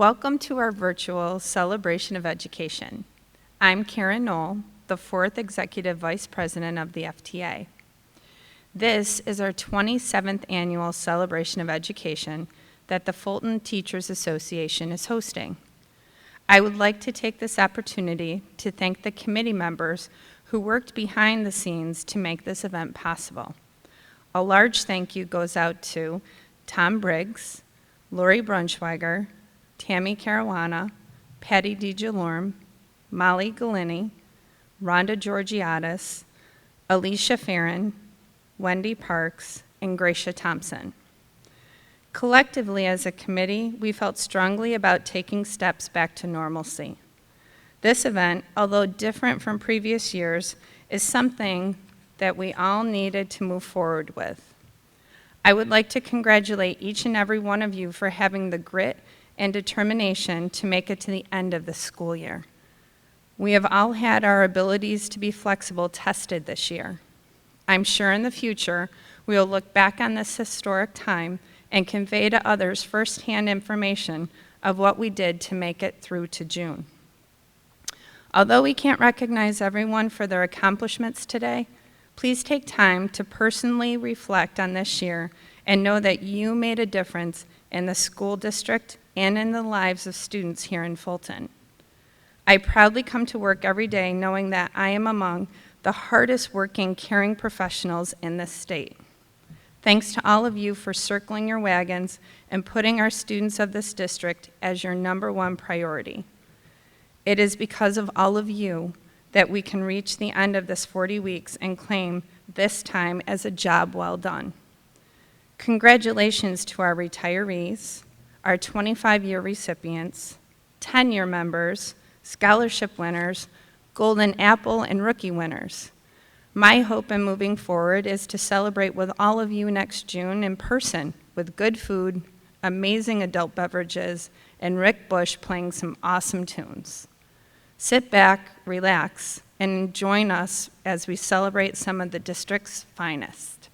Welcome to our virtual celebration of education. I'm Karen Knoll, the 4th Executive Vice President of the FTA. This is our 27th annual celebration of education that the Fulton Teachers Association is hosting. I would like to take this opportunity to thank the committee members who worked behind the scenes to make this event possible. A large thank you goes out to Tom Briggs, Lori Brunschweiger, Tammy Caruana, Patty DiGiorno, Molly Galini, Rhonda Georgiadis, Alicia Farron, Wendy Parks, and Gracia Thompson. Collectively as a committee, we felt strongly about taking steps back to normalcy. This event, although different from previous years, is something that we all needed to move forward with. I would like to congratulate each and every one of you for having the grit and determination to make it to the end of the school year. We have all had our abilities to be flexible tested this year. I'm sure in the future, we will look back on this historic time and convey to others firsthand information of what we did to make it through to June. Although we can't recognize everyone for their accomplishments today, please take time to personally reflect on this year and know that you made a difference in the school district and in the lives of students here in Fulton. I proudly come to work every day knowing that I am among the hardest working, caring professionals in this state. Thanks to all of you for circling your wagons and putting our students of this district as your #1 priority. It is because of all of you that we can reach the end of this 40 weeks and claim this time as a job well done. Congratulations to our retirees, our 25-year recipients, 10-year members, scholarship winners, Golden Apple and Rookie winners. My hope in moving forward is to celebrate with all of you next June in person with good food, amazing adult beverages, and Rick Bush playing some awesome tunes. Sit back, relax, and join us as we celebrate some of the district's finest.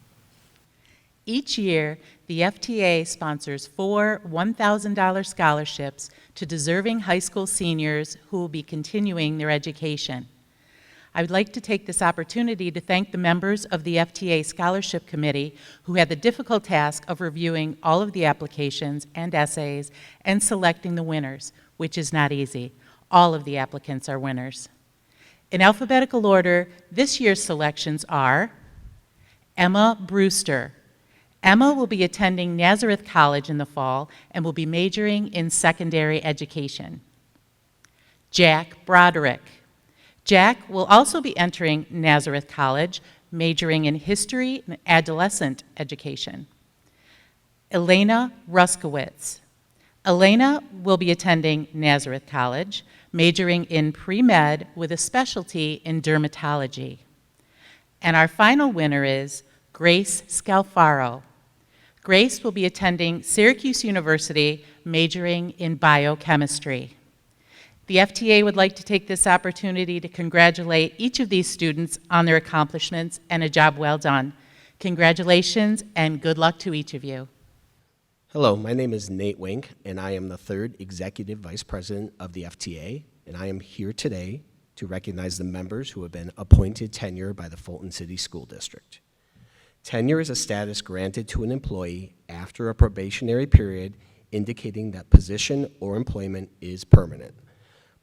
Each year, the FTA sponsors 4 $1,000 scholarships to deserving high school seniors who will be continuing their education. I would like to take this opportunity to thank the members of the FTA Scholarship Committee who had the difficult task of reviewing all of the applications and essays and selecting the winners, which is not easy. All of the applicants are winners. In alphabetical order, this year's selections are Emma Brewster. Emma will be attending Nazareth College in the fall and will be majoring in secondary education. Jack Broderick. Jack will also be entering Nazareth College, majoring in history and adolescent education. Elena Ruskowitz. Elena will be attending Nazareth College, majoring in pre-med with a specialty in dermatology. And our final winner is Grace Scalfaro. Grace will be attending Syracuse University, majoring in biochemistry. The FTA would like to take this opportunity to congratulate each of these students on their accomplishments and a job well done. Congratulations and good luck to each of you. Hello, my name is Nate Wink, and I am the 3rd Executive Vice President of the FTA, and I am here today to recognize the members who have been appointed tenure by the Fulton City School District. Tenure is a status granted to an employee after a probationary period indicating that position or employment is permanent.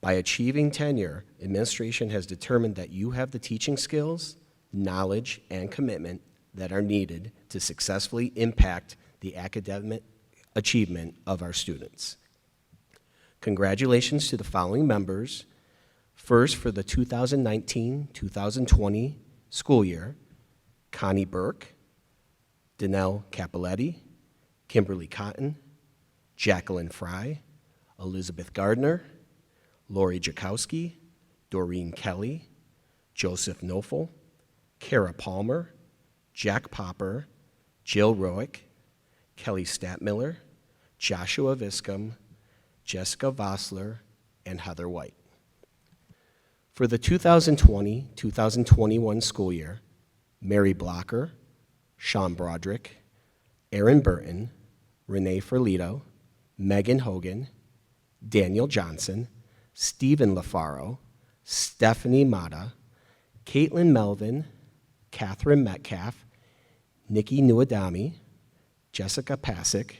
By achieving tenure, administration has determined that you have the teaching skills, knowledge, and commitment that are needed to successfully impact the academic achievement of our students. Congratulations to the following members. First, for the 2019-2020 school year, Connie Burke, Danelle Capoletti, Kimberly Cotton, Jacqueline Fry, Elizabeth Gardner, Lori Jakowski, Doreen Kelly, Joseph Knofel, Kara Palmer, Jack Popper, Jill Roick, Kelly Statmiller, Joshua Viscom, Jessica Vossler, and Heather White. For the 2020-2021 school year, Mary Blocker, Sean Broderick, Aaron Burton, Renee Ferlito, Megan Hogan, Daniel Johnson, Stephen LaFaro, Stephanie Mata, Caitlin Melvin, Catherine Metcalf, Nikki Nuadami, Jessica Pasick,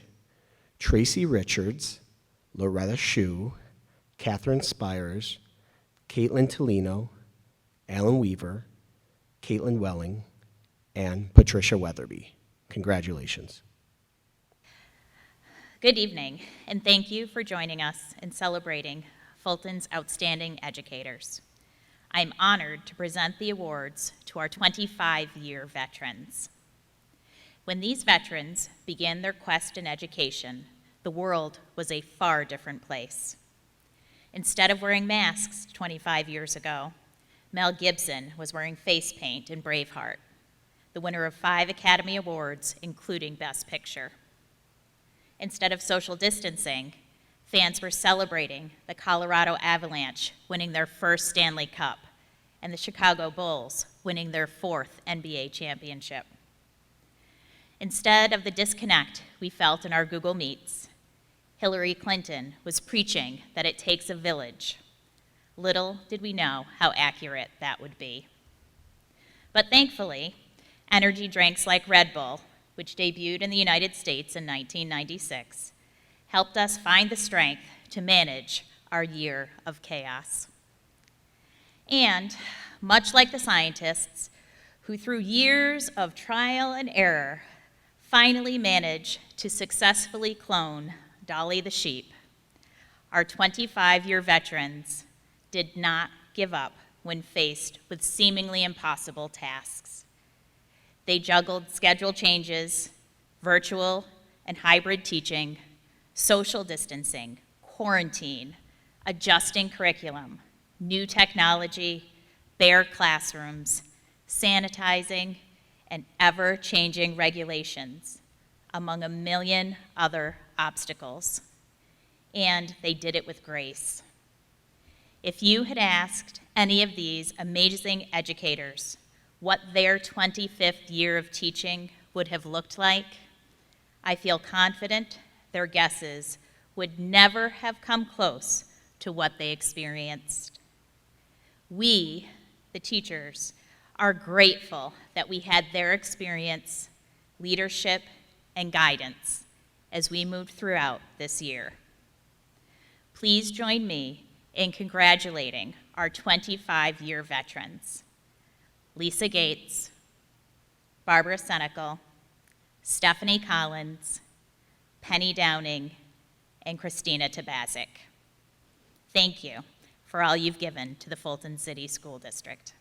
Tracy Richards, Loretta Shue, Catherine Spires, Caitlin Tolino, Alan Weaver, Caitlin Welling, and Patricia Weatherby. Congratulations. Good evening, and thank you for joining us in celebrating Fulton's outstanding educators. I'm honored to present the awards to our 25-year veterans. When these veterans began their quest in education, the world was a far different place. Instead of wearing masks 25 years ago, Mel Gibson was wearing face paint in Braveheart, the winner of 5 Academy Awards, including Best Picture. Instead of social distancing, fans were celebrating the Colorado Avalanche winning their first Stanley Cup and the Chicago Bulls winning their 4th NBA championship. Instead of the disconnect we felt in our Google Meets, Hillary Clinton was preaching that it takes a village. Little did we know how accurate that would be. But thankfully, energy drinks like Red Bull, which debuted in the United States in 1996, helped us find the strength to manage our year of chaos. And much like the scientists who through years of trial and error finally managed to successfully clone Dolly the sheep, our 25-year veterans did not give up when faced with seemingly impossible tasks. They juggled schedule changes, virtual and hybrid teaching, social distancing, quarantine, adjusting curriculum, new technology, bare classrooms, sanitizing, and ever-changing regulations, among a million other obstacles. And they did it with grace. If you had asked any of these amazing educators what their 25th year of teaching would have looked like, I feel confident their guesses would never have come close to what they experienced. We, the teachers, are grateful that we had their experience, leadership, and guidance as we moved throughout this year. Please join me in congratulating our 25-year veterans: Lisa Gates, Barbara Senecal, Stephanie Collins, Penny Downing, and Christina Tabazic. Thank you for all you've given to the Fulton City School District.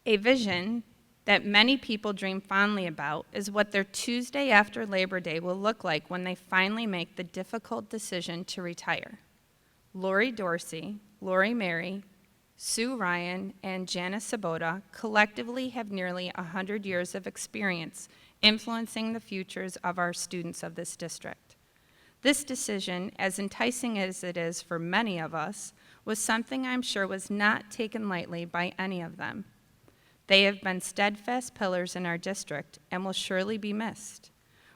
A vision that many people dream fondly about is what their Tuesday after Labor Day will look like when they finally make the difficult decision to retire. Lori Dorsey, Lori Mary, Sue Ryan, and Janice Sabota collectively have nearly 100 years of experience influencing the futures of our students of this district. This decision, as enticing as it is for many of us, was something I'm sure was not taken lightly by any of them. They have been steadfast pillars in our district and will surely be missed.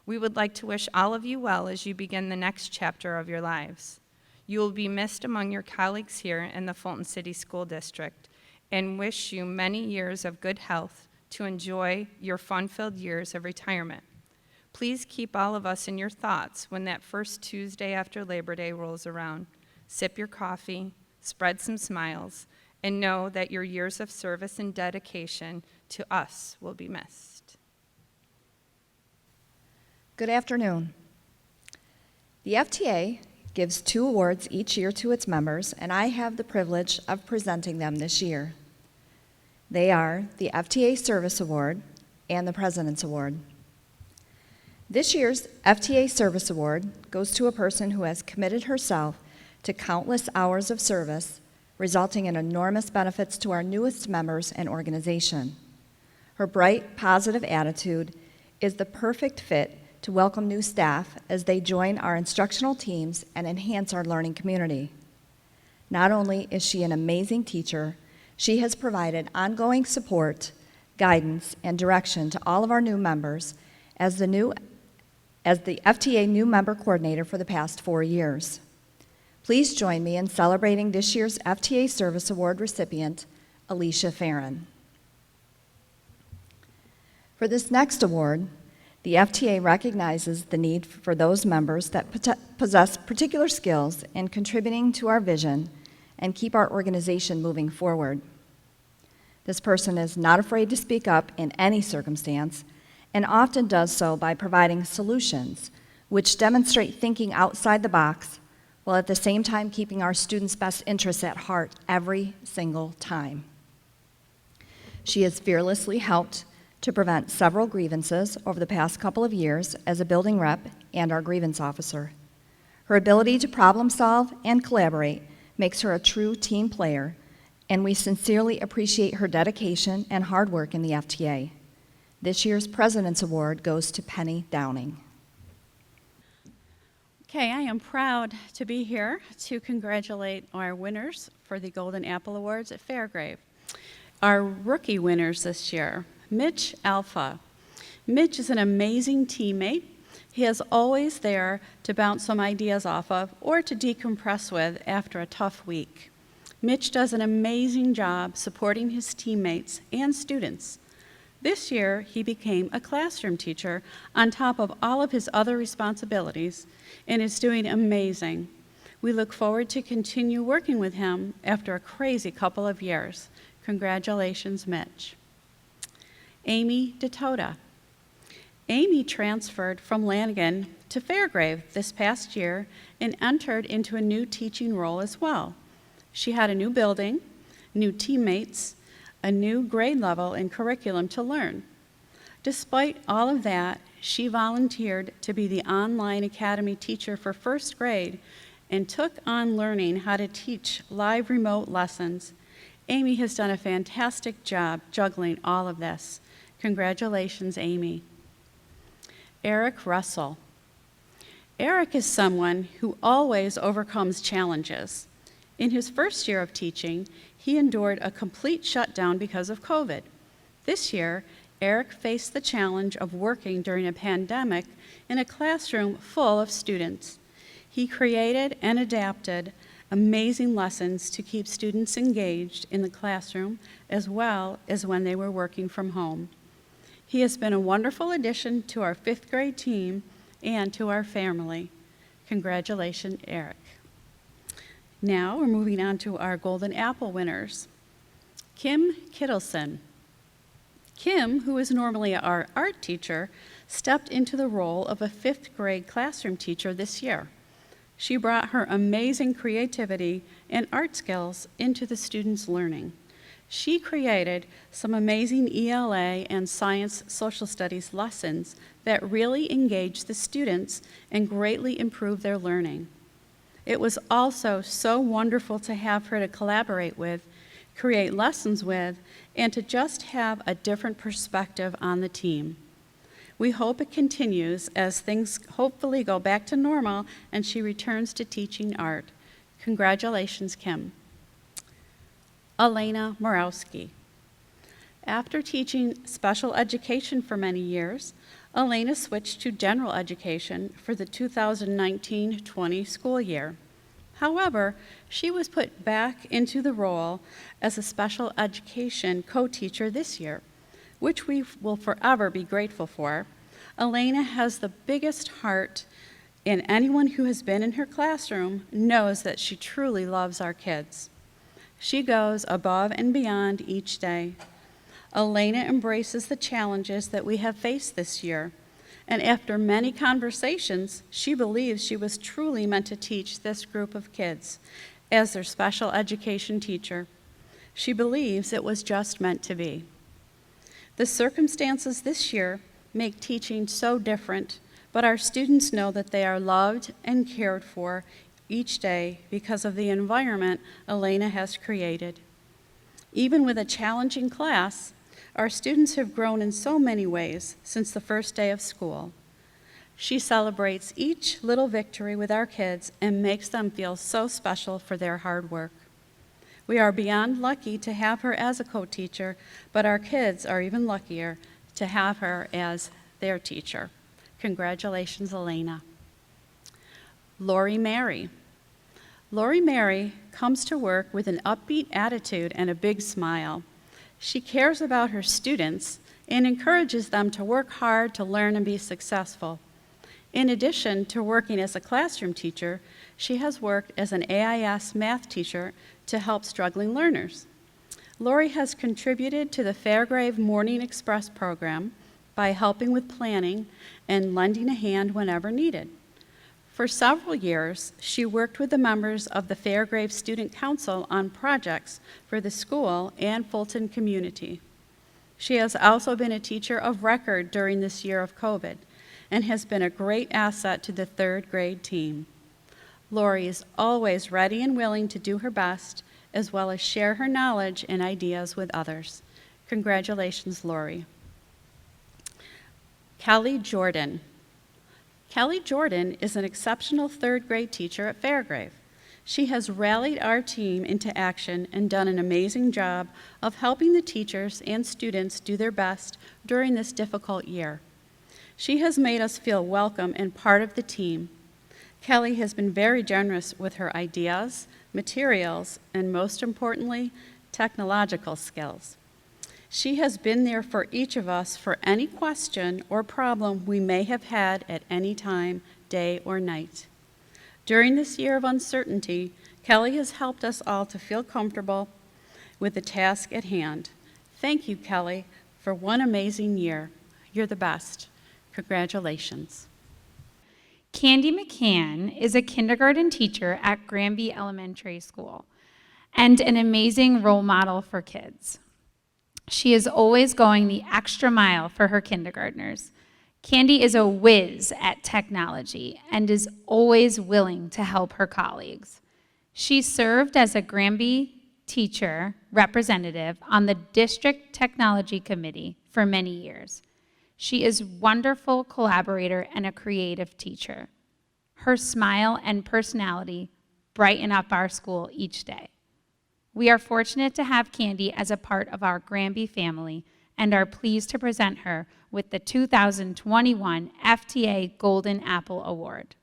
We would like to wish all of you well as you begin the next chapter of your lives. You will be missed among your colleagues here in the Fulton City School District and wish you many years of good health to enjoy your fun-filled years of retirement. Please keep all of us in your thoughts when that first Tuesday after Labor Day rolls around. Sip your coffee, spread some smiles, and know that your years of service and dedication to us will be missed. Good afternoon. The FTA gives 2 awards each year to its members, and I have the privilege of presenting them this year. They are the FTA Service Award and the President's Award. This year's FTA Service Award goes to a person who has committed herself to countless hours of service, resulting in enormous benefits to our newest members and organization. Her bright, positive attitude is the perfect fit to welcome new staff as they join our instructional teams and enhance our learning community. Not only is she an amazing teacher, she has provided ongoing support, guidance, and direction to all of our new members as the FTA new member coordinator for the past 4 years. Please join me in celebrating this year's FTA Service Award recipient, Alicia Farron. For this next award, the FTA recognizes the need for those members that possess particular skills in contributing to our vision and keep our organization moving forward. This person is not afraid to speak up in any circumstance and often does so by providing solutions which demonstrate thinking outside the box while at the same time keeping our students' best interests at heart every single time. She has fearlessly helped to prevent several grievances over the past couple of years as a building rep and our grievance officer. Her ability to problem solve and collaborate makes her a true team player, and we sincerely appreciate her dedication and hard work in the FTA. This year's President's Award goes to Penny Downing. Okay, I am proud to be here to congratulate our winners for the Golden Apple Awards at Fairgrave. Our rookie winners this year, Mitch Alpha. Mitch is an amazing teammate. He is always there to bounce some ideas off of or to decompress with after a tough week. Mitch does an amazing job supporting his teammates and students. This year, he became a classroom teacher on top of all of his other responsibilities and is doing amazing. We look forward to continue working with him after a crazy couple of years. Congratulations, Mitch. Amy DeTota. Amy transferred from Lanigan to Fairgrave this past year and entered into a new teaching role as well. She had a new building, new teammates, a new grade level and curriculum to learn. Despite all of that, she volunteered to be the online academy teacher for first grade and took on learning how to teach live remote lessons. Amy has done a fantastic job juggling all of this. Congratulations, Amy. Eric Russell. Eric is someone who always overcomes challenges. In his first year of teaching, he endured a complete shutdown because of COVID. This year, Eric faced the challenge of working during a pandemic in a classroom full of students. He created and adapted amazing lessons to keep students engaged in the classroom as well as when they were working from home. He has been a wonderful addition to our fifth grade team and to our family. Congratulations, Eric. Now we're moving on to our Golden Apple winners. Kim Kittleson. Kim, who is normally our art teacher, stepped into the role of a fifth grade classroom teacher this year. She brought her amazing creativity and art skills into the students' learning. She created some amazing ELA and science social studies lessons that really engaged the students and greatly improved their learning. It was also so wonderful to have her to collaborate with, create lessons with, and to just have a different perspective on the team. We hope it continues as things hopefully go back to normal and she returns to teaching art. Congratulations, Kim. Elena Morawski. After teaching special education for many years, Elena switched to general education for the 2019-20 school year. However, she was put back into the role as a special education co-teacher this year, which we will forever be grateful for. Elena has the biggest heart, and anyone who has been in her classroom knows that she truly loves our kids. She goes above and beyond each day. Elena embraces the challenges that we have faced this year, and after many conversations, she believes she was truly meant to teach this group of kids as their special education teacher. She believes it was just meant to be. The circumstances this year make teaching so different, but our students know that they are loved and cared for each day because of the environment Elena has created. Even with a challenging class, our students have grown in so many ways since the first day of school. She celebrates each little victory with our kids and makes them feel so special for their hard work. We are beyond lucky to have her as a co-teacher, but our kids are even luckier to have her as their teacher. Congratulations, Elena. Lori Mary. Lori Mary comes to work with an upbeat attitude and a big smile. She cares about her students and encourages them to work hard to learn and be successful. In addition to working as a classroom teacher, she has worked as an AIS math teacher to help struggling learners. Lori has contributed to the Fairgrave Morning Express program by helping with planning and lending a hand whenever needed. For several years, she worked with the members of the Fairgrave Student Council on projects for the school and Fulton community. She has also been a teacher of record during this year of COVID and has been a great asset to the third grade team. Lori is always ready and willing to do her best, as well as share her knowledge and ideas with others. Congratulations, Lori. Kelly Jordan. Kelly Jordan is an exceptional third grade teacher at Fairgrave. She has rallied our team into action and done an amazing job of helping the teachers and students do their best during this difficult year. She has made us feel welcome and part of the team. Kelly has been very generous with her ideas, materials, and most importantly, technological skills. She has been there for each of us for any question or problem we may have had at any time, day or night. During this year of uncertainty, Kelly has helped us all to feel comfortable with the task at hand. Thank you, Kelly, for one amazing year. You're the best. Congratulations. Candy McCann is a kindergarten teacher at Granby Elementary School and an amazing role model for kids. She is always going the extra mile for her kindergartners. Candy is a whiz at technology and is always willing to help her colleagues. She served as a Granby teacher representative on the district technology committee for many years. She is a wonderful collaborator and a creative teacher. Her smile and personality brighten up our school each day. We are fortunate to have Candy as a part of our Granby family and are pleased to present her with the 2021 FTA Golden Apple Award.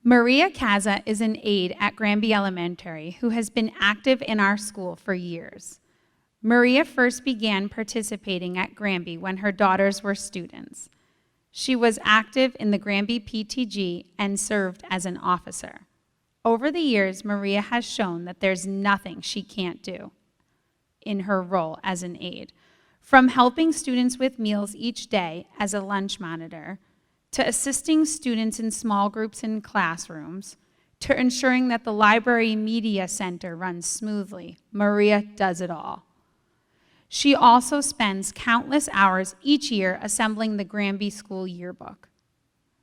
Maria Caza is an aide at Granby Elementary who has been active in our school for years. Maria first began participating at Granby when her daughters were students. She was active in the Granby PTG and served as an officer. Over the years, Maria has shown that there's nothing she can't do in her role as an aide, from helping students with meals each day as a lunch monitor, to assisting students in small groups in classrooms, to ensuring that the library media center runs smoothly. Maria does it all. She also spends countless hours each year assembling the Granby School Yearbook.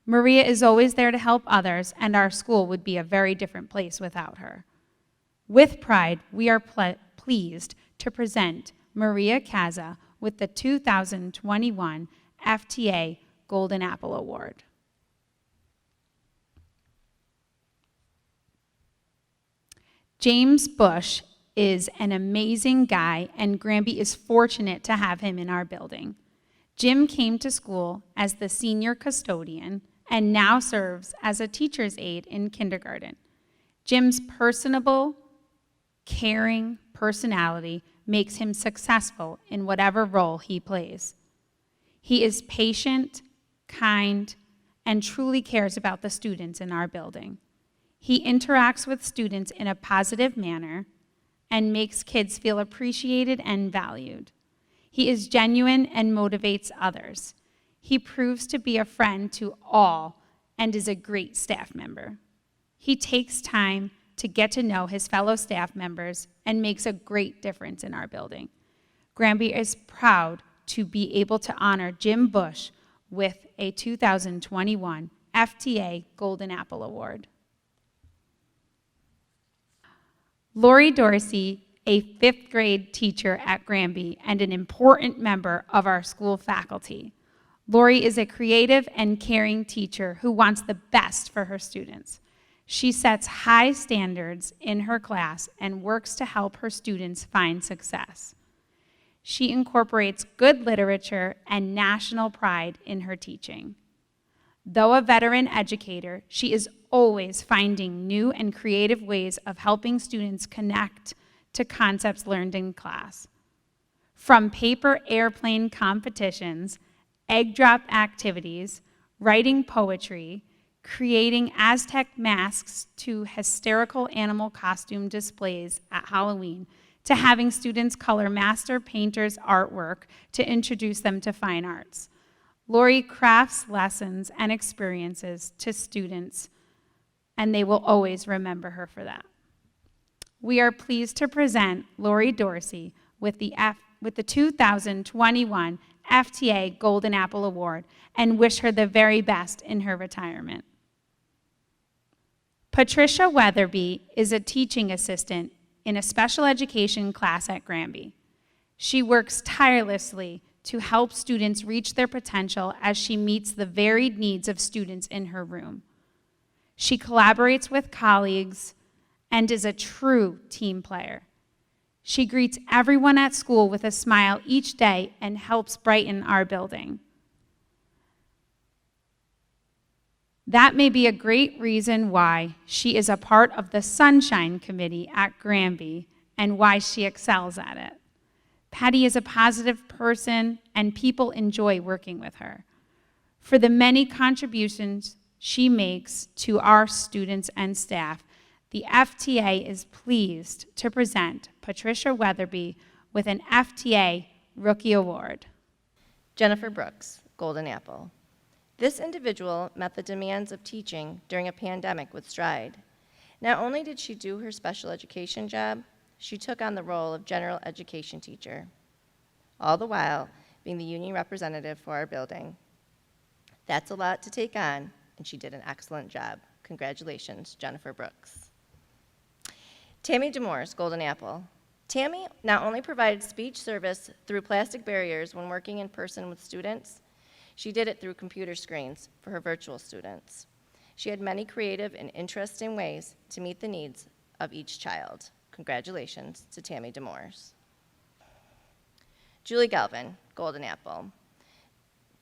Maria is always there to help others, and our school would be a very different place without her. With pride, we are pleased to present Maria Caza with the 2021 FTA Golden Apple Award. James Bush is an amazing guy, and Granby is fortunate to have him in our building. Jim came to school as the senior custodian and now serves as a teacher's aide in kindergarten. Jim's personable, caring personality makes him successful in whatever role he plays. He is patient, kind, and truly cares about the students in our building. He interacts with students in a positive manner and makes kids feel appreciated and valued. He is genuine and motivates others. He proves to be a friend to all and is a great staff member. He takes time to get to know his fellow staff members and makes a great difference in our building. Granby is proud to be able to honor Jim Bush with a 2021 FTA Golden Apple Award. Lori Dorsey, a fifth grade teacher at Granby and an important member of our school faculty. Lori is a creative and caring teacher who wants the best for her students. She sets high standards in her class and works to help her students find success. She incorporates good literature and national pride in her teaching. Though a veteran educator, she is always finding new and creative ways of helping students connect to concepts learned in class. From paper airplane competitions, egg drop activities, writing poetry, creating Aztec masks to hysterical animal costume displays at Halloween, to having students color master painters' artwork to introduce them to fine arts. Lori crafts lessons and experiences to students, and they will always remember her for that. We are pleased to present Lori Dorsey with the 2021 FTA Golden Apple Award and wish her the very best in her retirement. Patricia Weatherby is a teaching assistant in a special education class at Granby. She works tirelessly to help students reach their potential as she meets the varied needs of students in her room. She collaborates with colleagues and is a true team player. She greets everyone at school with a smile each day and helps brighten our building. That may be a great reason why she is a part of the Sunshine Committee at Granby and why she excels at it. Patty is a positive person and people enjoy working with her. For the many contributions she makes to our students and staff, the FTA is pleased to present Patricia Weatherby with an FTA Rookie Award. Jennifer Brooks, Golden Apple. This individual met the demands of teaching during a pandemic with stride. Not only did she do her special education job, she took on the role of general education teacher, all the while being the union representative for our building. That's a lot to take on, and she did an excellent job. Congratulations, Jennifer Brooks. Tammy Demores, Golden Apple. Tammy not only provided speech service through plastic barriers when working in person with students, she did it through computer screens for her virtual students. She had many creative and interesting ways to meet the needs of each child. Congratulations to Tammy Demores. Julie Galvin, Golden Apple.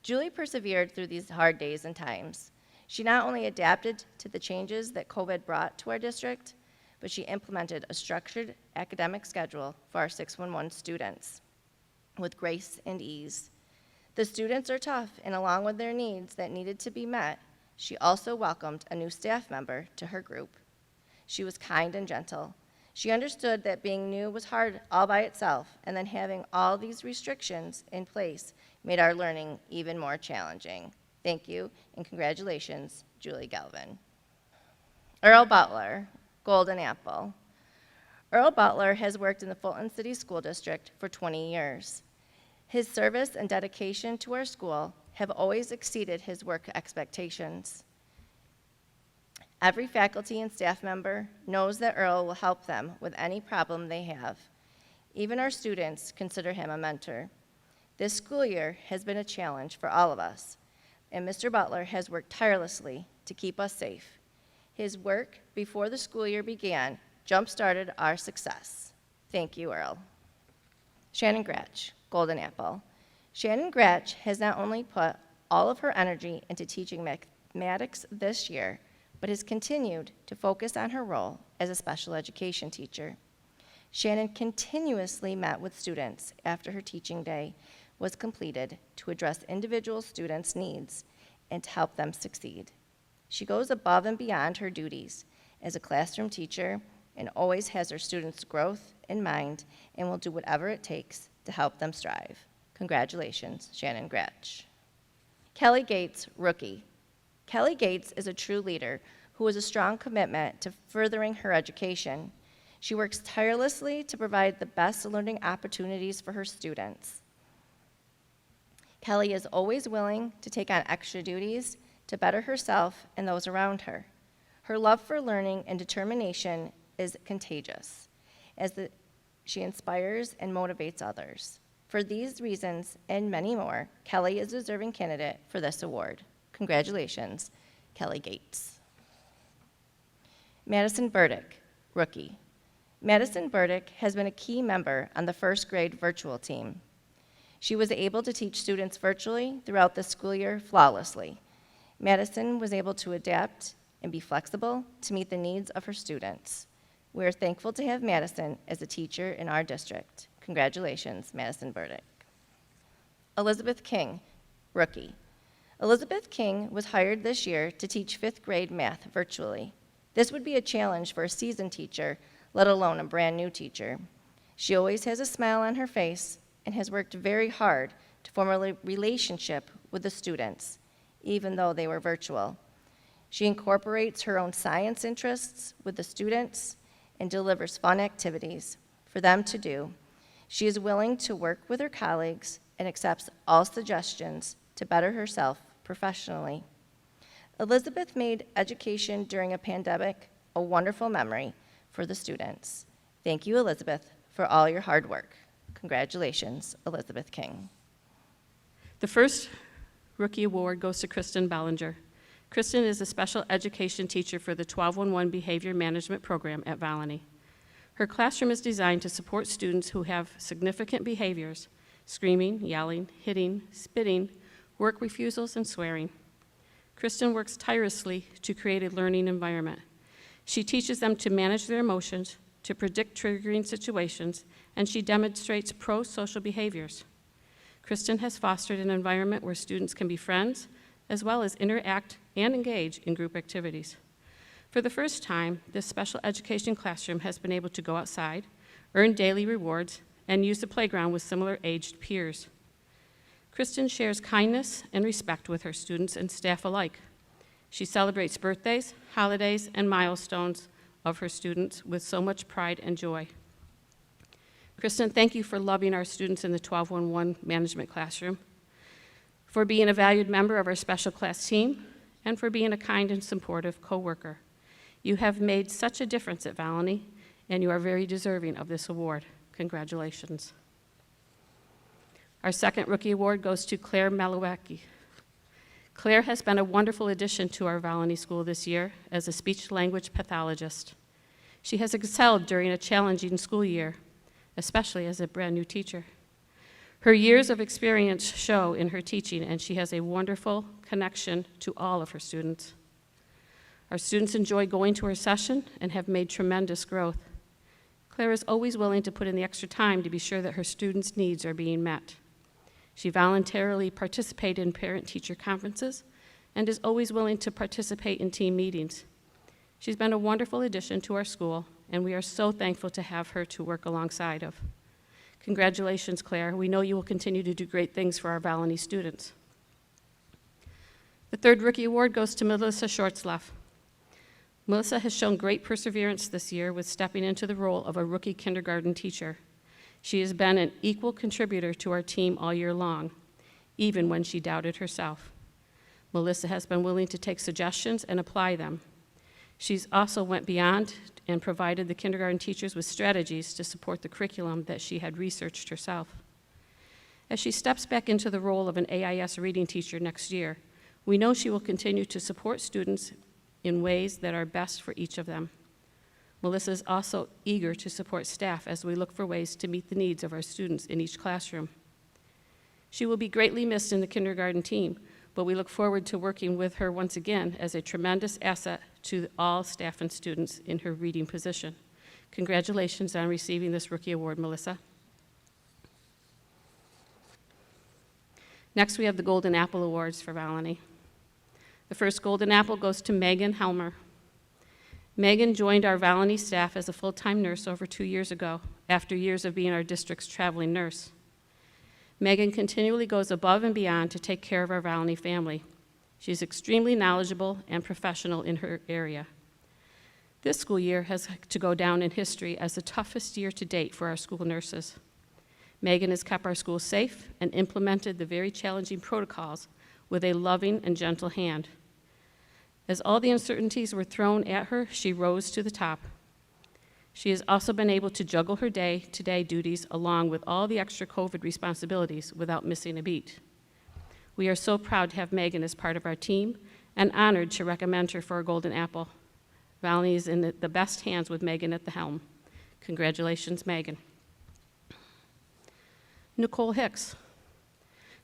Julie persevered through these hard days and times. She not only adapted to the changes that COVID brought to our district, but she implemented a structured academic schedule for our 611 students with grace and ease. The students are tough, and along with their needs that needed to be met, she also welcomed a new staff member to her group. She was kind and gentle. She understood that being new was hard all by itself, and then having all these restrictions in place made our learning even more challenging. Thank you, and congratulations, Julie Galvin. Earl Butler, Golden Apple. Earl Butler has worked in the Fulton City School District for 20 years. His service and dedication to our school have always exceeded his work expectations. Every faculty and staff member knows that Earl will help them with any problem they have. Even our students consider him a mentor. This school year has been a challenge for all of us, and Mr. Butler has worked tirelessly to keep us safe. His work before the school year began jump-started our success. Thank you, Earl. Shannon Gratch, Golden Apple. Shannon Gratch has not only put all of her energy into teaching mathematics this year, but has continued to focus on her role as a special education teacher. Shannon continuously met with students after her teaching day was completed to address individual students' needs and to help them succeed. She goes above and beyond her duties as a classroom teacher and always has her students' growth in mind and will do whatever it takes to help them strive. Congratulations, Shannon Gratch. Kelly Gates, Rookie. Kelly Gates is a true leader who has a strong commitment to furthering her education. She works tirelessly to provide the best learning opportunities for her students. Kelly is always willing to take on extra duties to better herself and those around her. Her love for learning and determination is contagious, as she inspires and motivates others. For these reasons and many more, Kelly is a deserving candidate for this award. Congratulations, Kelly Gates. Madison Burdick, Rookie. Madison Burdick has been a key member on the first grade virtual team. She was able to teach students virtually throughout the school year flawlessly. Madison was able to adapt and be flexible to meet the needs of her students. We are thankful to have Madison as a teacher in our district. Congratulations, Madison Burdick. Elizabeth King, rookie. Elizabeth King was hired this year to teach 5th grade math virtually. This would be a challenge for a seasoned teacher, let alone a brand new teacher. She always has a smile on her face and has worked very hard to form a relationship with the students, even though they were virtual. She incorporates her own science interests with the students and delivers fun activities for them to do. She is willing to work with her colleagues and accepts all suggestions to better herself professionally. Elizabeth made education during a pandemic a wonderful memory for the students. Thank you, Elizabeth, for all your hard work. Congratulations, Elizabeth King. The first rookie award goes to Kristen Bellinger. Kristen is a special education teacher for the 1211 Behavior Management Program at Valony. Her classroom is designed to support students who have significant behaviors: screaming, yelling, hitting, spitting, work refusals, and swearing. Kristen works tirelessly to create a learning environment. She teaches them to manage their emotions, to predict triggering situations, and she demonstrates pro-social behaviors. Kristen has fostered an environment where students can be friends, as well as interact and engage in group activities. For the first time, this special education classroom has been able to go outside, earn daily rewards, and use the playground with similar-aged peers. Kristen shares kindness and respect with her students and staff alike. She celebrates birthdays, holidays, and milestones of her students with so much pride and joy. Kristen, thank you for loving our students in the 1211 management classroom, for being a valued member of our special class team, and for being a kind and supportive coworker. You have made such a difference at Valony, and you are very deserving of this award. Congratulations. Our second rookie award goes to Claire Malowecki. Claire has been a wonderful addition to our Valony School this year as a speech-language pathologist. She has excelled during a challenging school year, especially as a brand-new teacher. Her years of experience show in her teaching, and she has a wonderful connection to all of her students. Our students enjoy going to her session and have made tremendous growth. Claire is always willing to put in the extra time to be sure that her students' needs are being met. She voluntarily participates in parent-teacher conferences and is always willing to participate in team meetings. She's been a wonderful addition to our school, and we are so thankful to have her to work alongside of. Congratulations, Claire. We know you will continue to do great things for our Valony students. The third rookie award goes to Melissa Shortsleff. Melissa has shown great perseverance this year with stepping into the role of a rookie kindergarten teacher. She has been an equal contributor to our team all year long, even when she doubted herself. Melissa has been willing to take suggestions and apply them. She's also went beyond and provided the kindergarten teachers with strategies to support the curriculum that she had researched herself. As she steps back into the role of an AIS reading teacher next year, we know she will continue to support students in ways that are best for each of them. Melissa is also eager to support staff as we look for ways to meet the needs of our students in each classroom. She will be greatly missed in the kindergarten team, but we look forward to working with her once again as a tremendous asset to all staff and students in her reading position. Congratulations on receiving this rookie award, Melissa. Next, we have the Golden Apple Awards for Valony. The first Golden Apple goes to Megan Helmer. Megan joined our Valony staff as a full-time nurse over 2 years ago, after years of being our district's traveling nurse. Megan continually goes above and beyond to take care of our Valony family. She's extremely knowledgeable and professional in her area. This school year has to go down in history as the toughest year to date for our school nurses. Megan has kept our school safe and implemented the very challenging protocols with a loving and gentle hand. As all the uncertainties were thrown at her, she rose to the top. She has also been able to juggle her day-to-day duties along with all the extra COVID responsibilities without missing a beat. We are so proud to have Megan as part of our team and honored to recommend her for a Golden Apple. Valony is in the best hands with Megan at the helm. Congratulations, Megan. Nicole Hicks.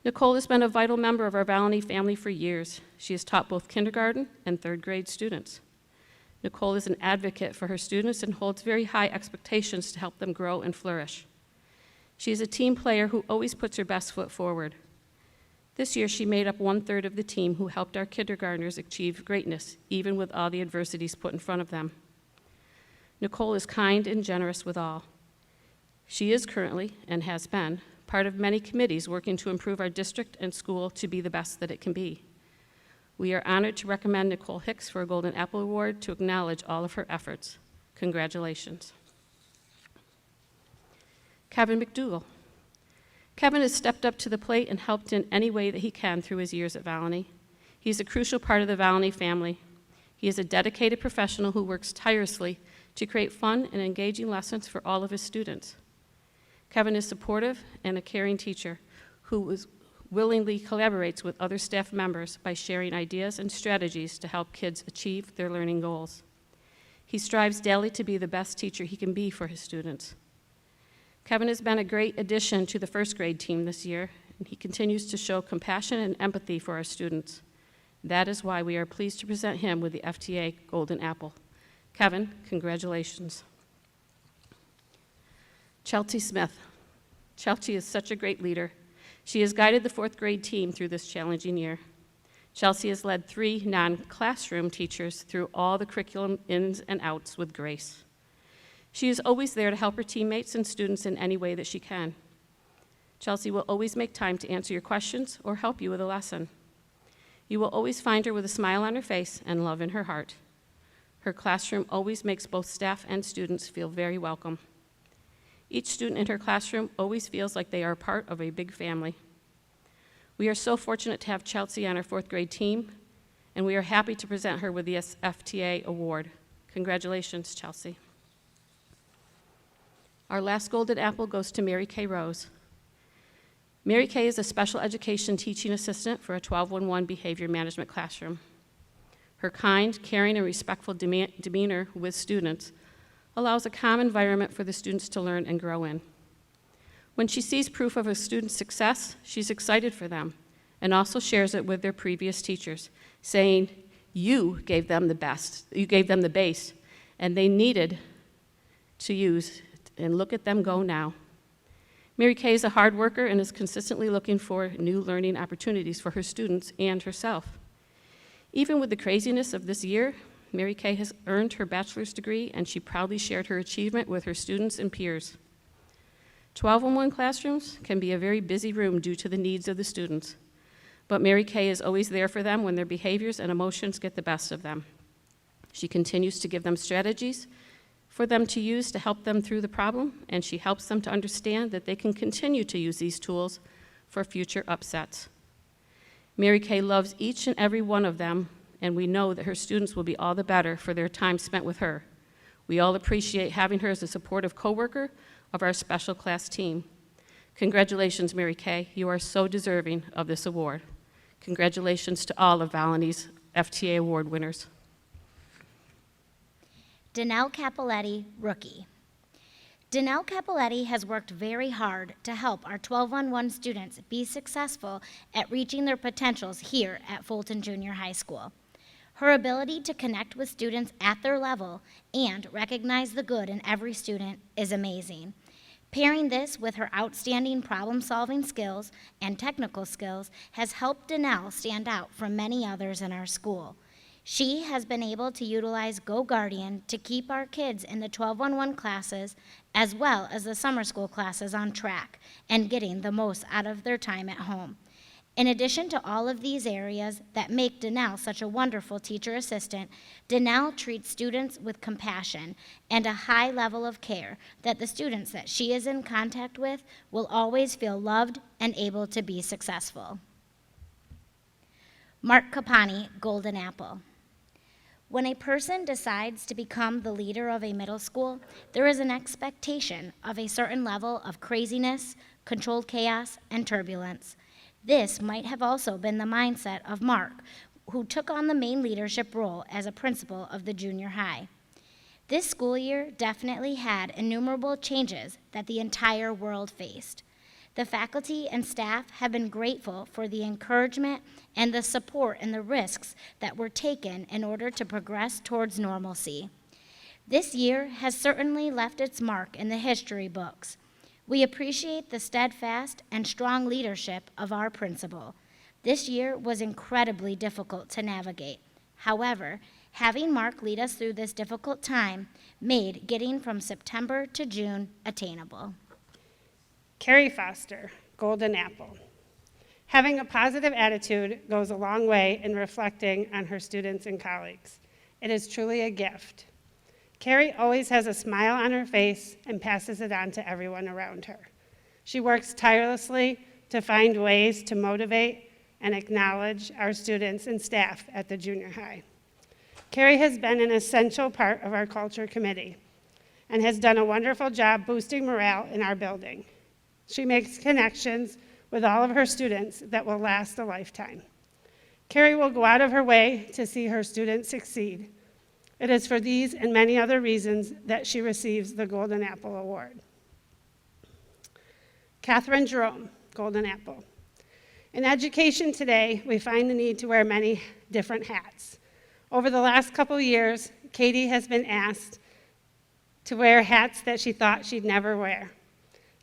Nicole has been a vital member of our Valony family for years. She has taught both kindergarten and third grade students. Nicole is an advocate for her students and holds very high expectations to help them grow and flourish. She is a team player who always puts her best foot forward. This year, she made up 1/3 of the team who helped our kindergartners achieve greatness, even with all the adversities put in front of them. Nicole is kind and generous with all. She is currently, and has been, part of many committees working to improve our district and school to be the best that it can be. We are honored to recommend Nicole Hicks for a Golden Apple Award to acknowledge all of her efforts. Congratulations. Kevin McDougall. Kevin has stepped up to the plate and helped in any way that he can through his years at Valany. He's a crucial part of the Valany family. He is a dedicated professional who works tirelessly to create fun and engaging lessons for all of his students. Kevin is supportive and a caring teacher who willingly collaborates with other staff members by sharing ideas and strategies to help kids achieve their learning goals. He strives daily to be the best teacher he can be for his students. Kevin has been a great addition to the first grade team this year, and he continues to show compassion and empathy for our students. That is why we are pleased to present him with the FTA Golden Apple. Kevin, congratulations. Chelsea Smith. Chelsea is such a great leader. She has guided the fourth grade team through this challenging year. Chelsea has led 3 non-classroom teachers through all the curriculum ins and outs with grace. She is always there to help her teammates and students in any way that she can. Chelsea will always make time to answer your questions or help you with a lesson. You will always find her with a smile on her face and love in her heart. Her classroom always makes both staff and students feel very welcome. Each student in her classroom always feels like they are part of a big family. We are so fortunate to have Chelsea on our fourth grade team, and we are happy to present her with the FTA Award. Congratulations, Chelsea. Our last Golden Apple goes to Mary Kay Rose. Mary Kay is a special education teaching assistant for a 1211 behavior management classroom. Her kind, caring, and respectful demeanor with students allows a calm environment for the students to learn and grow in. When she sees proof of a student's success, she's excited for them and also shares it with their previous teachers, saying, "You gave them the best, you gave them the base, and they needed to use, and look at them go now." Mary Kay is a hard worker and is consistently looking for new learning opportunities for her students and herself. Even with the craziness of this year, Mary Kay has earned her bachelor's degree, and she proudly shared her achievement with her students and peers. 1211 classrooms can be a very busy room due to the needs of the students, but Mary Kay is always there for them when their behaviors and emotions get the best of them. She continues to give them strategies for them to use to help them through the problem, and she helps them to understand that they can continue to use these tools for future upsets. Mary Kay loves each and every one of them, and we know that her students will be all the better for their time spent with her. We all appreciate having her as a supportive coworker of our special class team. Congratulations, Mary Kay. You are so deserving of this award. Congratulations to all of Valany's FTA Award winners. Danelle Capoletti, rookie. Danelle Capoletti has worked very hard to help our 1211 students be successful at reaching their potentials here at Fulton Junior High School. Her ability to connect with students at their level and recognize the good in every student is amazing. Pairing this with her outstanding problem-solving skills and technical skills has helped Danelle stand out from many others in our school. She has been able to utilize Go Guardian to keep our kids in the 1211 classes as well as the summer school classes on track and getting the most out of their time at home. In addition to all of these areas that make Danelle such a wonderful teacher assistant, Danelle treats students with compassion and a high level of care that the students that she is in contact with will always feel loved and able to be successful. Mark Capani, Golden Apple. When a person decides to become the leader of a middle school, there is an expectation of a certain level of craziness, controlled chaos, and turbulence. This might have also been the mindset of Mark, who took on the main leadership role as a principal of the junior high. This school year definitely had innumerable changes that the entire world faced. The faculty and staff have been grateful for the encouragement and the support and the risks that were taken in order to progress towards normalcy. This year has certainly left its mark in the history books. We appreciate the steadfast and strong leadership of our principal. This year was incredibly difficult to navigate. However, having Mark lead us through this difficult time made getting from September to June attainable. Carrie Foster, Golden Apple. Having a positive attitude goes a long way in reflecting on her students and colleagues. It is truly a gift. Carrie always has a smile on her face and passes it on to everyone around her. She works tirelessly to find ways to motivate and acknowledge our students and staff at the junior high. Carrie has been an essential part of our culture committee and has done a wonderful job boosting morale in our building. She makes connections with all of her students that will last a lifetime. Carrie will go out of her way to see her students succeed. It is for these and many other reasons that she receives the Golden Apple Award. Catherine Jerome, Golden Apple. In education today, we find the need to wear many different hats. Over the last couple years, Katie has been asked to wear hats that she thought she'd never wear.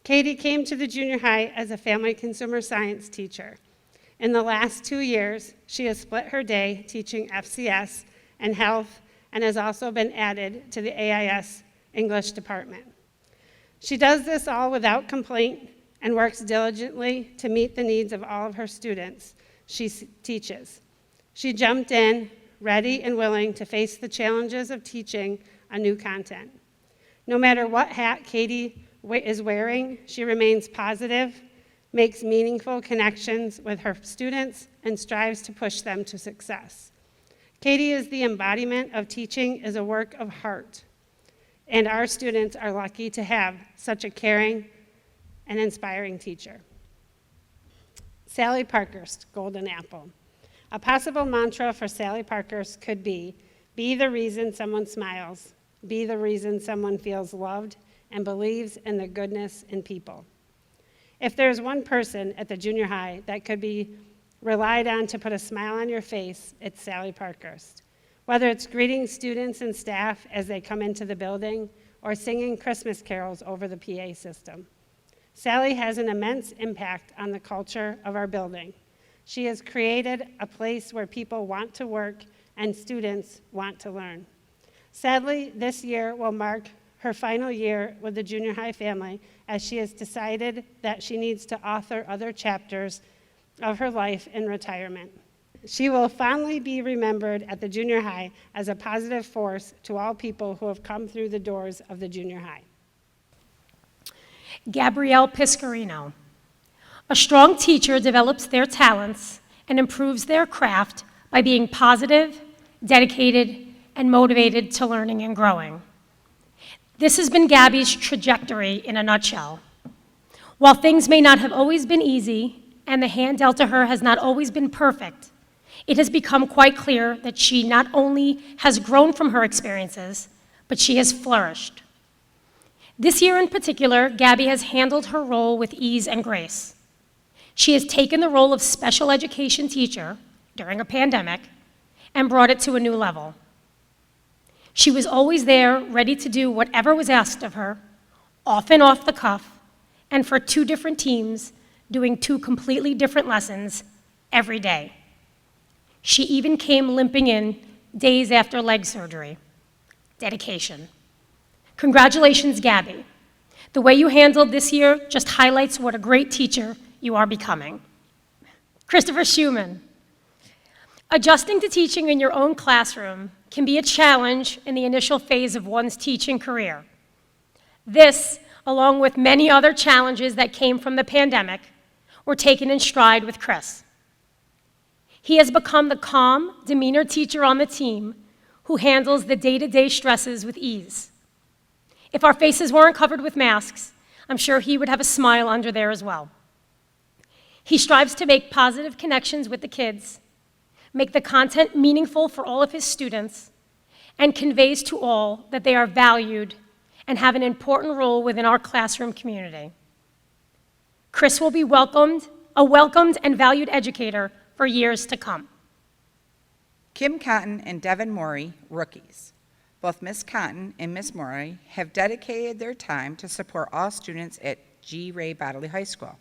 Katie came to the junior high as a family consumer science teacher. In the last 2 years, she has split her day teaching FCS and health and has also been added to the AIS English department. She does this all without complaint and works diligently to meet the needs of all of her students she teaches. She jumped in, ready and willing to face the challenges of teaching a new content. No matter what hat Katie is wearing, she remains positive, makes meaningful connections with her students, and strives to push them to success. Katie is the embodiment of teaching is a work of heart, and our students are lucky to have such a caring and inspiring teacher. Sally Parkhurst, Golden Apple. A possible mantra for Sally Parkhurst could be the reason someone smiles, be the reason someone feels loved and believes in the goodness in people. If there's one person at the junior high that could be relied on to put a smile on your face, it's Sally Parkhurst. Whether it's greeting students and staff as they come into the building or singing Christmas carols over the PA system. Sally has an immense impact on the culture of our building. She has created a place where people want to work and students want to learn. Sadly, this year will mark her final year with the junior high family as she has decided that she needs to author other chapters of her life in retirement. She will fondly be remembered at the junior high as a positive force to all people who have come through the doors of the junior high. Gabrielle Piscarino. A strong teacher develops their talents and improves their craft by being positive, dedicated, and motivated to learning and growing. This has been Gabby's trajectory in a nutshell. While things may not have always been easy, and the hand dealt to her has not always been perfect, it has become quite clear that she not only has grown from her experiences, but she has flourished. This year in particular, Gabby has handled her role with ease and grace. She has taken the role of special education teacher during a pandemic and brought it to a new level. She was always there, ready to do whatever was asked of her, often off the cuff, and for 2 different teams, doing 2 completely different lessons every day. She even came limping in days after leg surgery. Dedication. Congratulations, Gabby. The way you handled this year just highlights what a great teacher you are becoming. Christopher Schumann. Adjusting to teaching in your own classroom can be a challenge in the initial phase of one's teaching career. This, along with many other challenges that came from the pandemic, were taken in stride with Chris. He has become the calm, demeanor teacher on the team who handles the day-to-day stresses with ease. If our faces weren't covered with masks, I'm sure he would have a smile under there as well. He strives to make positive connections with the kids, make the content meaningful for all of his students, and conveys to all that they are valued and have an important role within our classroom community. Chris will be a welcomed and valued educator for years to come. Kim Cotton and Devin Morey, rookies. Both Ms. Cotton and Ms. Morey have dedicated their time to support all students at G. Ray Bodley High School.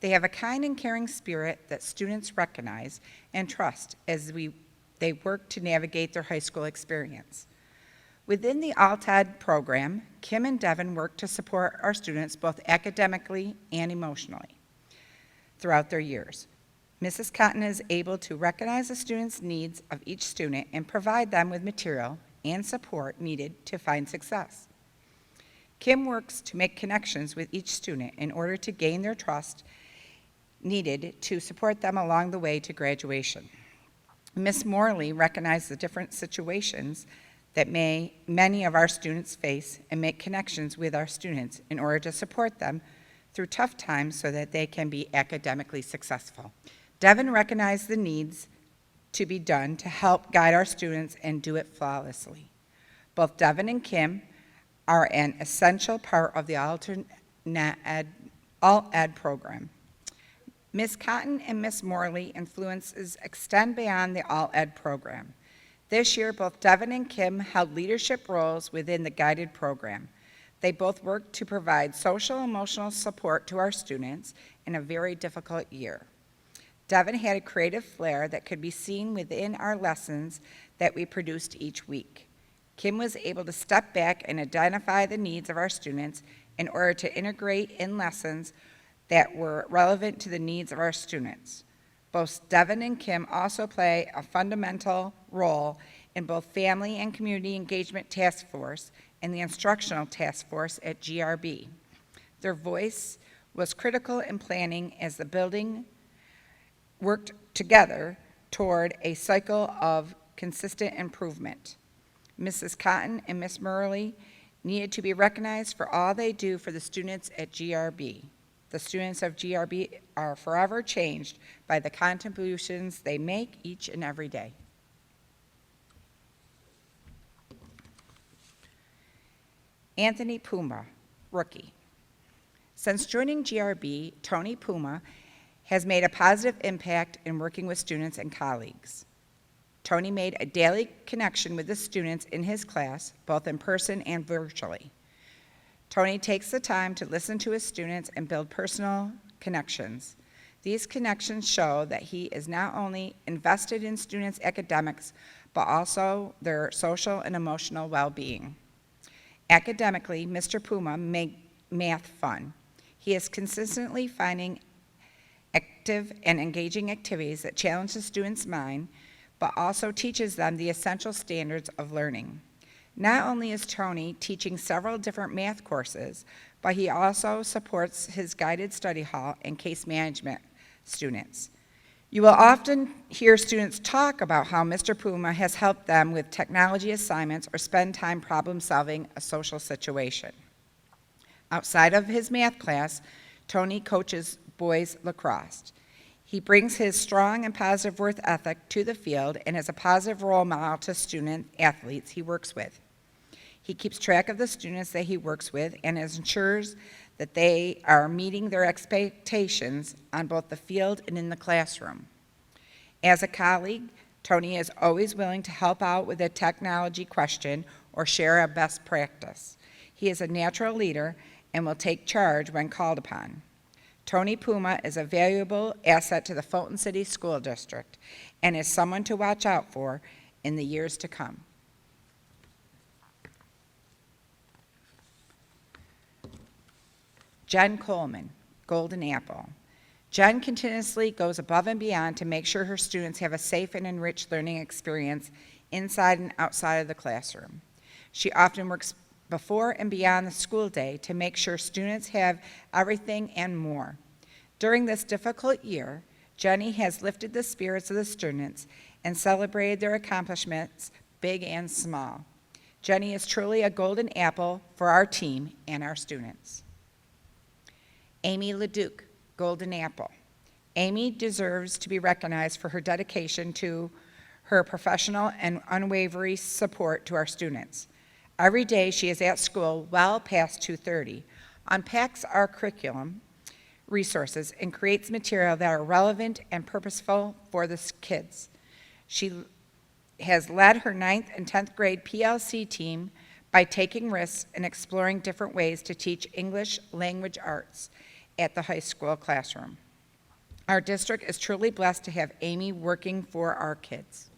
They have a kind and caring spirit that students recognize and trust as they work to navigate their high school experience. Within the Alt-Ed program, Kim and Devin work to support our students both academically and emotionally throughout their years. Mrs. Cotton is able to recognize the students' needs of each student and provide them with material and support needed to find success. Kim works to make connections with each student in order to gain their trust needed to support them along the way to graduation. Ms. Morley recognizes the different situations that many of our students face and make connections with our students in order to support them through tough times so that they can be academically successful. Devin recognized the needs to be done to help guide our students and do it flawlessly. Both Devin and Kim are an essential part of the Alt-Ed program. Ms. Cotton and Ms. Morley influences extend beyond the Alt-Ed program. This year, both Devin and Kim held leadership roles within the guided program. They both worked to provide social and emotional support to our students in a very difficult year. Devin had a creative flair that could be seen within our lessons that we produced each week. Kim was able to step back and identify the needs of our students in order to integrate in lessons that were relevant to the needs of our students. Both Devin and Kim also play a fundamental role in both Family and Community Engagement Task Force and the Instructional Task Force at GRB. Their voice was critical in planning as the building worked together toward a cycle of consistent improvement. Mrs. Cotton and Ms. Morley needed to be recognized for all they do for the students at GRB. The students of GRB are forever changed by the contributions they make each and every day. Anthony Puma, rookie. Since joining GRB, Tony Puma has made a positive impact in working with students and colleagues. Tony made a daily connection with the students in his class, both in person and virtually. Tony takes the time to listen to his students and build personal connections. These connections show that he is not only invested in students' academics, but also their social and emotional well-being. Academically, Mr. Puma made math fun. He is consistently finding active and engaging activities that challenge the students' mind, but also teaches them the essential standards of learning. Not only is Tony teaching several different math courses, but he also supports his guided study hall and case management students. You will often hear students talk about how Mr. Puma has helped them with technology assignments or spend time problem solving a social situation. Outside of his math class, Tony coaches boys lacrosse. He brings his strong and positive work ethic to the field and is a positive role model to student athletes he works with. He keeps track of the students that he works with and ensures that they are meeting their expectations on both the field and in the classroom. As a colleague, Tony is always willing to help out with a technology question or share a best practice. He is a natural leader and will take charge when called upon. Tony Puma is a valuable asset to the Fulton City School District and is someone to watch out for in the years to come. Jen Coleman, Golden Apple. Jen continuously goes above and beyond to make sure her students have a safe and enriched learning experience inside and outside of the classroom. She often works before and beyond the school day to make sure students have everything and more. During this difficult year, Jenny has lifted the spirits of the students and celebrated their accomplishments, big and small. Jenny is truly a golden apple for our team and our students. Amy LeDuc, Golden Apple. Amy deserves to be recognized for her dedication to her professional and unwavering support to our students. Every day she is at school well past 2:30, unpacks our curriculum, resources and creates material that are relevant and purposeful for the kids. She has led her 9th and 10th grade PLC team by taking risks and exploring different ways to teach English language arts at the high school classroom. Our district is truly blessed to have Amy working for our kids.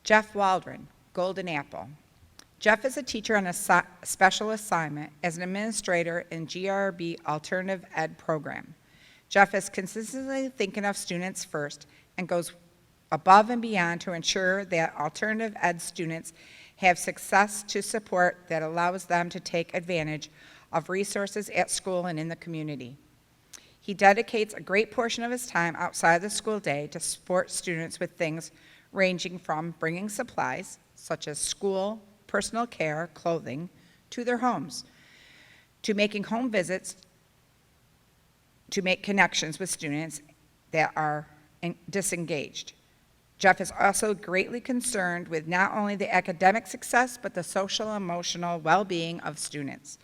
Jeff Waldron, Golden Apple. Jeff is a teacher on a special assignment as an administrator in GRB Alternative Ed program. Jeff is consistently thinking of students first and goes above and beyond to ensure that alternative ed students have success to support that allows them to take advantage of resources at school and in the community. He dedicates a great portion of his time outside the school day to support students with things ranging from bringing supplies, such as school, personal care, clothing, to their homes, to making home visits to make connections with students that are disengaged. Jeff is also greatly concerned with not only the academic success, but the social and emotional well-being of students,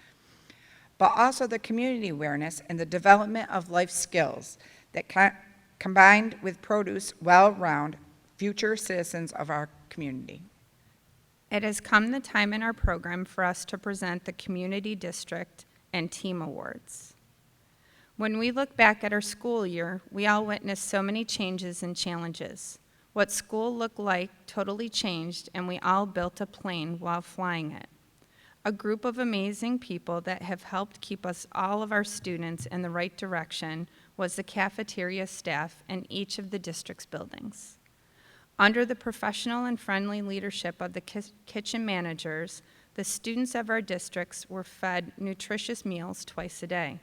but also the community awareness and the development of life skills that combined with produce well-rounded future citizens of our community. It has come the time in our program for us to present the Community District and Team Awards. When we look back at our school year, we all witnessed so many changes and challenges. What school looked like totally changed, and we all built a plane while flying it. A group of amazing people that have helped keep us, all of our students, in the right direction was the cafeteria staff in each of the district's buildings. Under the professional and friendly leadership of the kitchen managers, the students of our districts were fed nutritious meals twice a day.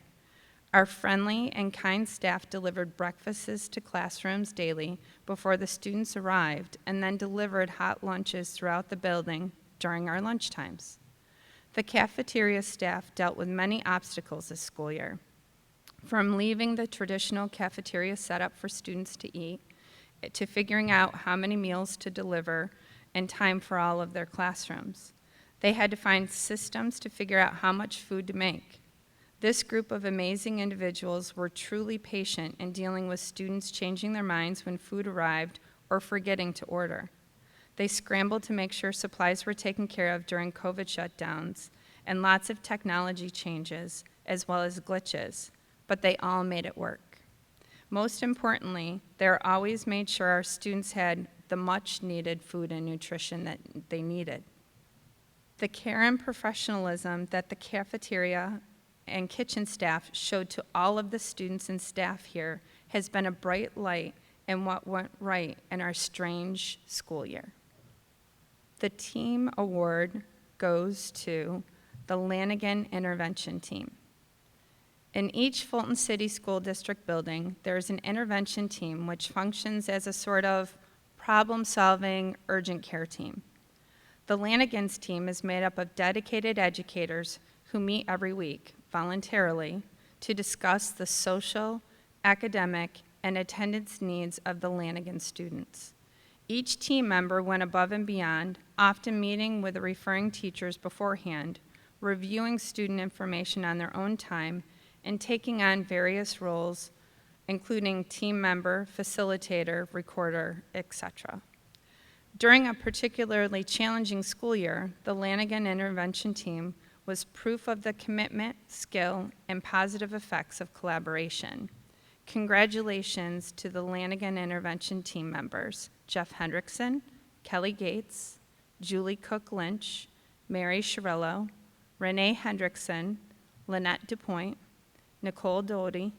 Our friendly and kind staff delivered breakfasts to classrooms daily before the students arrived, and then delivered hot lunches throughout the building during our lunch times. The cafeteria staff dealt with many obstacles this school year, from leaving the traditional cafeteria setup for students to eat, to figuring out how many meals to deliver and time for all of their classrooms. They had to find systems to figure out how much food to make. This group of amazing individuals were truly patient in dealing with students changing their minds when food arrived or forgetting to order. They scrambled to make sure supplies were taken care of during COVID shutdowns and lots of technology changes as well as glitches, but they all made it work. Most importantly, they always made sure our students had the much needed food and nutrition that they needed. The care and professionalism that the cafeteria and kitchen staff showed to all of the students and staff here has been a bright light in what went right in our strange school year. The team award goes to the Lanigan Intervention Team. In each Fulton City School District building, there is an intervention team which functions as a sort of problem-solving urgent care team. The Lanigans team is made up of dedicated educators who meet every week, voluntarily, to discuss the social, academic, and attendance needs of the Lanigan students. Each team member went above and beyond, often meeting with the referring teachers beforehand, reviewing student information on their own time, and taking on various roles, including team member, facilitator, recorder, etc. During a particularly challenging school year, the Lanigan Intervention Team was proof of the commitment, skill, and positive effects of collaboration. Congratulations to the Lanigan Intervention Team members, Jeff Hendrickson, Kelly Gates, Julie Cook Lynch, Mary Chirillo, Renee Hendrickson, Lynette DuPoint, Nicole Doty,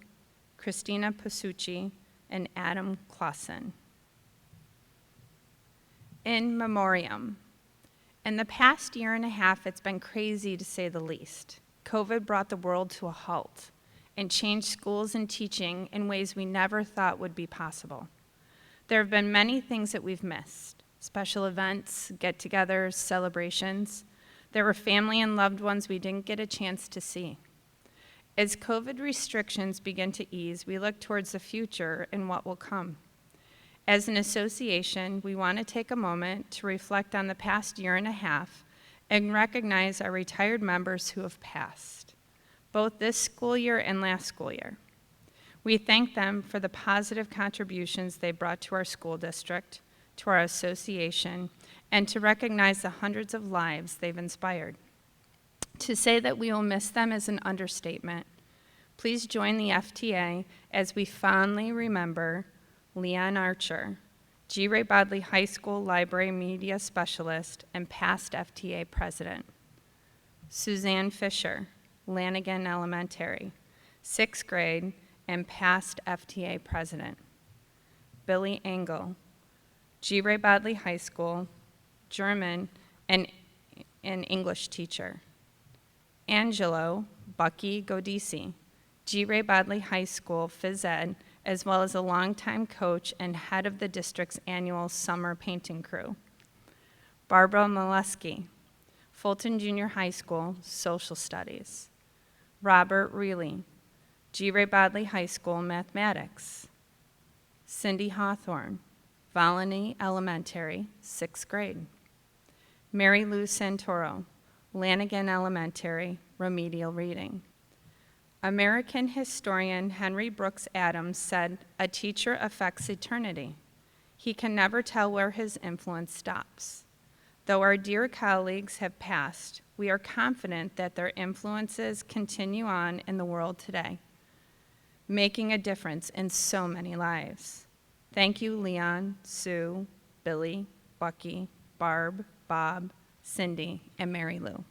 Christina Pasucci, and Adam Clausen. In memoriam. In the past year and a half, it's been crazy to say the least. COVID brought the world to a halt and changed schools and teaching in ways we never thought would be possible. There have been many things that we've missed: special events, get-togethers, celebrations. There were family and loved ones we didn't get a chance to see. As COVID restrictions begin to ease, we look towards the future and what will come. As an association, we want to take a moment to reflect on the past year and a half and recognize our retired members who have passed, both this school year and last school year. We thank them for the positive contributions they brought to our school district, to our association, and to recognize the hundreds of lives they've inspired. To say that we will miss them is an understatement. Please join the FTA as we fondly remember Leon Archer, G. Ray Bodley High School Library Media Specialist and past FTA President. Suzanne Fisher, Lanigan Elementary, 6th grade and past FTA President. Billy Engel, G. Ray Bodley High School, German and English teacher. Angelo Bucky Godisi, G. Ray Bodley High School phys ed, as well as a longtime coach and head of the district's annual summer painting crew. Barbara Molesky, Fulton Junior High School, social studies. Robert Reilly, G. Ray Bodley High School, mathematics. Cindy Hawthorne, Volney Elementary, 6th grade. Mary Lou Santoro, Lanigan Elementary, remedial reading. American historian Henry Brooks Adams said, "A teacher affects eternity. He can never tell where his influence stops." Though our dear colleagues have passed, we are confident that their influences continue on in the world today, making a difference in so many lives. Thank you, Leon, Sue, Billy, Bucky, Barb, Bob, Cindy, and Mary Lou.